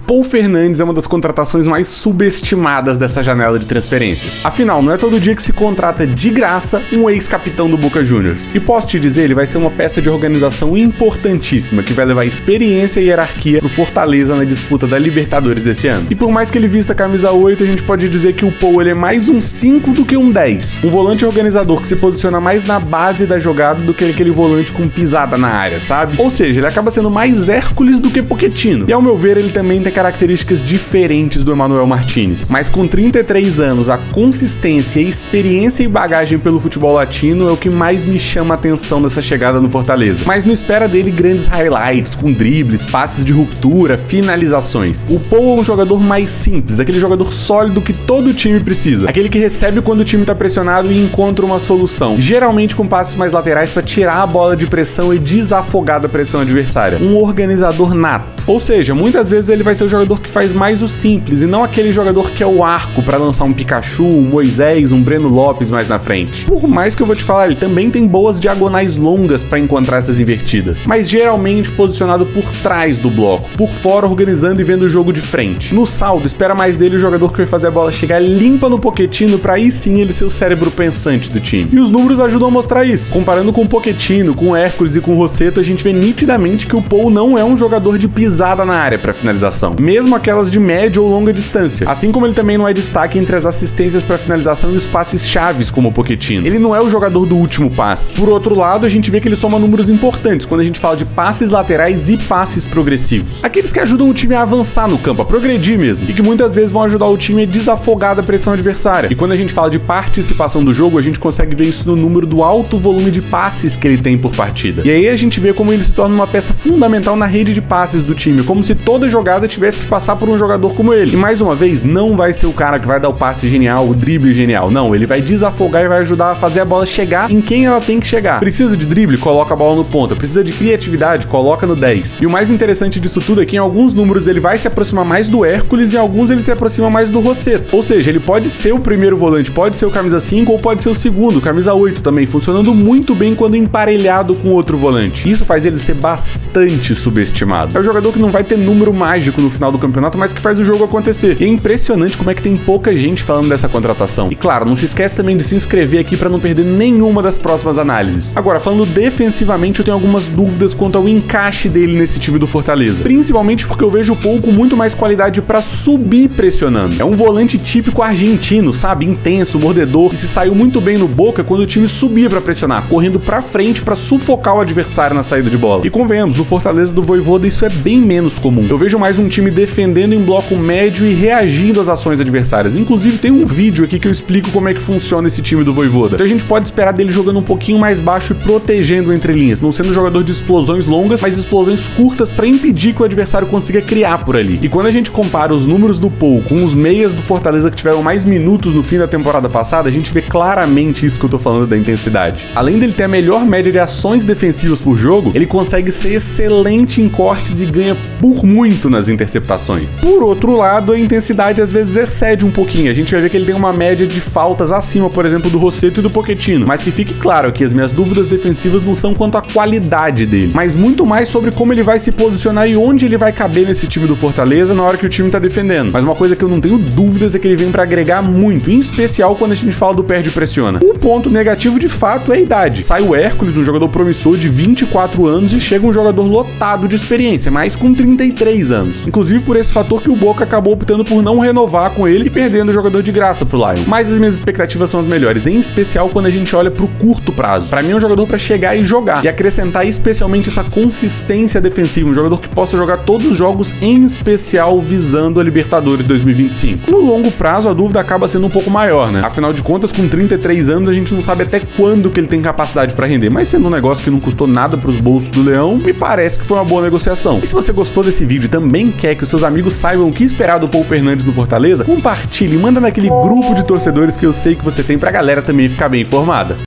Paul Fernandes é uma das contratações mais subestimadas dessa janela de transferências. Afinal, não é todo dia que se contrata de graça um ex-capitão do Boca Juniors. E posso te dizer, ele vai ser uma peça de organização importantíssima que vai levar experiência e hierarquia pro Fortaleza na disputa da Libertadores desse ano. E por mais que ele vista a camisa 8, a gente pode dizer que o Paul ele é mais um 5 do que um 10. Um volante organizador que se posiciona mais na base da jogada do que aquele volante com pisada na área, sabe? Ou seja, ele acaba sendo mais Hércules do que Pochettino. E ao meu ver, ele também tem características diferentes do Emmanuel Martinez. Mas com 33 anos, a consistência, experiência e bagagem pelo futebol latino é o que mais me chama a atenção dessa chegada no Fortaleza. Mas não espera dele grandes highlights, com dribles, passes de ruptura, finalizações. O Paul é um jogador mais simples, aquele jogador sólido que todo time precisa. Aquele que recebe quando o time tá pressionado e encontra uma solução. Geralmente com passes mais laterais para tirar a bola de pressão e desafogar da pressão adversária. Um organizador nato. Ou seja, muitas vezes ele vai ser o jogador que faz mais o simples e não aquele jogador que é o arco para lançar um Pikachu, um Moisés, um Breno Lopes mais na frente. Por mais que eu vou te falar, ele também tem boas diagonais longas para encontrar essas invertidas, mas geralmente posicionado por trás do bloco, por fora organizando e vendo o jogo de frente. No saldo, espera mais dele o jogador que vai fazer a bola chegar limpa no Pochettino para aí sim ele ser o cérebro pensante do time. E os números ajudam a mostrar isso. Comparando com o Pochettino, com o Hércules e com o Rossetto, a gente vê nitidamente que o Paul não é um jogador de pisada na área para finalização, mesmo aquelas de média ou longa distância. Assim como ele também não é destaque entre as assistências para finalização e os passes chaves como o Pochettino. Ele não é o jogador do último passe. Por outro lado, a gente vê que ele soma números importantes quando a gente fala de passes laterais e passes progressivos. Aqueles que ajudam o time a avançar no campo, a progredir mesmo, e que muitas vezes vão ajudar o time a desafogar da pressão adversária. E quando a gente fala de participação do jogo, a gente consegue ver isso no número do alto volume de passes que ele tem por partida. E aí a gente vê como ele se torna uma peça fundamental na rede de passes do time, como se toda jogada tivesse que passar por um jogador como ele. E mais uma vez, não vai ser o cara que vai dar o passe genial, o drible genial. Não, ele vai desafogar e vai ajudar a fazer a bola chegar em quem ela tem que chegar. Precisa de drible? Coloca a bola no ponta. Precisa de criatividade? Coloca no 10. E o mais interessante disso tudo é que em alguns números ele vai se aproximar mais do Hércules e em alguns ele se aproxima mais do Rossetto. Ou seja, ele pode ser o primeiro volante, pode ser o camisa 5 ou pode ser o segundo, camisa 8 também, funcionando muito bem quando emparelhado com outro volante. Isso faz ele ser bastante subestimado. É um jogador que não vai ter número mágico no final do campeonato, mas que faz o jogo acontecer. E é impressionante como é que tem pouca gente falando dessa contratação. E claro, não se esquece também de se inscrever aqui para não perder nenhuma das próximas análises. Agora, falando defensivamente, eu tenho algumas dúvidas quanto ao encaixe dele nesse time do Fortaleza. Principalmente porque eu vejo o Paul com muito mais qualidade para subir pressionando. É um volante típico argentino, sabe? Intenso, mordedor, que se saiu muito bem no Boca quando o time subia para pressionar, correndo para frente para sufocar o adversário na saída de bola. E convenhamos, no Fortaleza do Vojvoda isso é bem menos comum. Eu vejo mais um time defendendo em bloco médio e reagindo às ações adversárias. Inclusive tem um vídeo aqui que eu explico como é que funciona esse time do Vojvoda. Então a gente pode esperar dele jogando um pouquinho mais baixo e protegendo entre linhas, não sendo um jogador de explosões longas, mas explosões curtas para impedir que o adversário consiga criar por ali. E quando a gente compara os números do Paul com os meias do Fortaleza que tiveram mais minutos no fim da temporada passada, a gente vê claramente isso que eu tô falando da intensidade. Além dele ter a melhor média de ações defensivas por jogo, ele consegue ser excelente em cortes e ganha por muito nas interceptações. Por outro lado, a intensidade às vezes excede um pouquinho. A gente vai ver que ele tem uma média de faltas acima, por exemplo, do Rossetto e do Pochettino. Mas que fique claro que as minhas dúvidas defensivas não são quanto à qualidade dele, mas muito mais sobre como ele vai se posicionar e onde ele vai caber nesse time do Fortaleza na hora que o time tá defendendo. Mas uma coisa que eu não tenho dúvidas é que ele vem pra agregar muito, em especial quando a gente fala do perde e pressiona. O ponto negativo de fato é a idade. Sai o Hércules, um jogador promissor de 24 anos, e chega um jogador lotado de experiência, mas com 33 anos. Inclusive por esse fator que o Boca acabou optando por não renovar com ele e perdendo o jogador de graça pro Lion. Mas as minhas expectativas são as melhores, em especial quando a gente olha pro curto prazo. Pra mim é um jogador pra chegar e jogar, e acrescentar especialmente essa consistência defensiva, um jogador que possa jogar todos os jogos, em especial visando a Libertadores 2025. No longo prazo a dúvida acaba sendo um pouco maior, né? Afinal de contas, com 33 anos a gente não sabe até quando que ele tem capacidade pra render, mas sendo um negócio que não custou nada pros bolsos do Leão, me parece que foi uma boa negociação. E se você gostou desse vídeo e também quer que os seus amigos saibam o que esperar do Paul Fernandes no Fortaleza, compartilhe e manda naquele grupo de torcedores que eu sei que você tem pra galera também ficar bem informada.